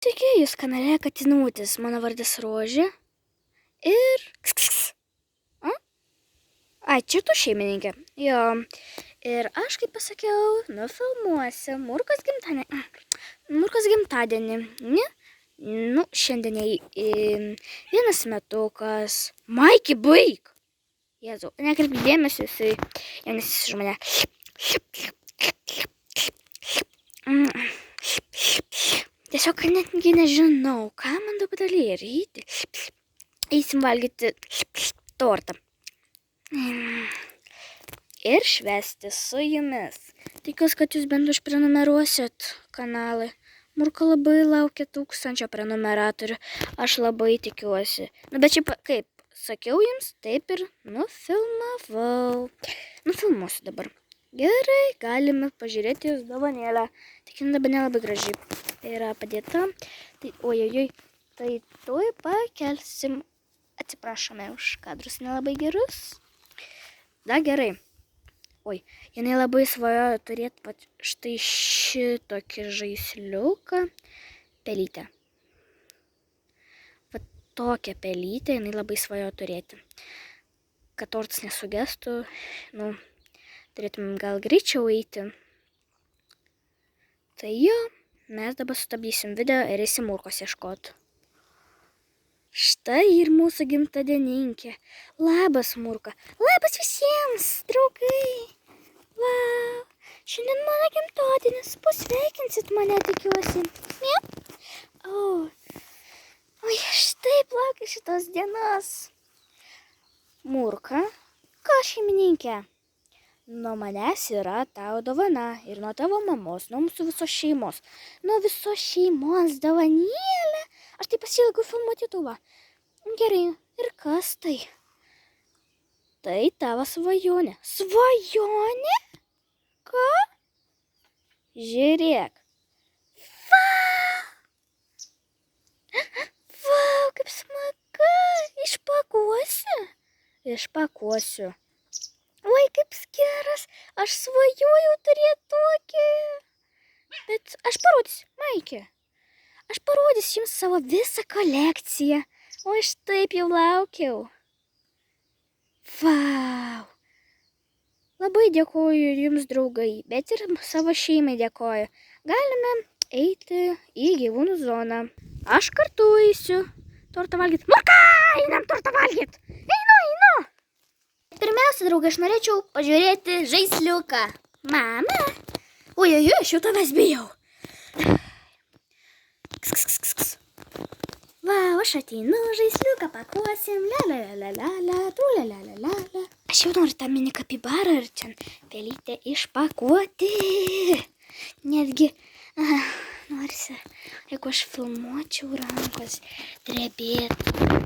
Sveiki, jūs kanale Katinutis, mano vardas Rožė ir... Ai, čia tu šeimininkė. Jo, ir aš, kaip pasakiau, nufilmuosiu Murkos gimtadienį. Ne? Nu, šiandieniai 1 metukas. Maiki, baik! Jėzau, nekreipk dėmesio, jisai jaunesnis už mane. Tiesiog netgi nežinau, ką man dabar daryti. Eisim valgyti tortą. Ir švęsti su jumis. Tikiuosi, kad jūs bent užprenumeruosit kanalą. Murka labai laukia 1000 prenumeratorių. Aš labai tikiuosi. Nu, bet šiaip, kaip sakiau jums, taip ir nufilmavau. Nufilmuosiu dabar. Gerai, galime pažiūrėti jūs dovanėlę. Tik dabar nelabai graži yra padėta. Tai, ojojoj, tai tuoj pakelsim. Atsiprašome už kadrus nelabai gerus. Da, gerai. Oi, jinai labai svajojo turėti pat štai šitokį žaisliuką. Pelytę. Va tokią pelytę jinai labai svajojo turėti. Kad tortas nesugestų, nu, turėtumėm gal greičiau eiti. Tai jo, mes dabar sustabdysim video ir eisim Murkos ieškoti. Štai ir mūsų gimtadieninkė. Labas, Murka. Labas visiems, draugai. Vau, šiandien mano gimtadienis. Pasveikinsit mane, tikiuosi. Ne? Oi, štai laukiu šitos dienos. Murka, ką šeimininkė? Nuo manęs yra tau dovana ir nuo tavo mamos, nuo mūsų visos šeimos. Nuo visos šeimos dovanėlė. Aš tai pasiilgau filmuoti tuvą. Gerai, ir kas tai? Tai tavo svajonė. Svajonė? Ką? Žiūrėk. Vau, kaip smagu. Išpakuosiu? Išpakuosiu. Oi, kaip geras. Aš svajojau turėti tokį. Bet aš parodysiu, Maikė. Aš parodysiu jums savo visą kolekciją. O aš taip jau laukiau. Vau. Labai dėkoju jums, draugai, bet ir savo šeimai dėkoju. Galime eiti į gyvūnų zoną. Aš kartu eisiu tortą valgyt. Murka, einam tortą valgyt. Einu. Pirmiausia, draugai, aš norėčiau pažiūrėti žaisliuką. Mama. Ojojoj, aš jau tavęs bijau. Vau, aš ateinu, žaisliuką pakuosim, la. Aš jau noriu tą mini kapibarą ir čia pelytę išpakuoti. Netgi, norisi, jeigu aš filmuočiau, rankos drebėtų.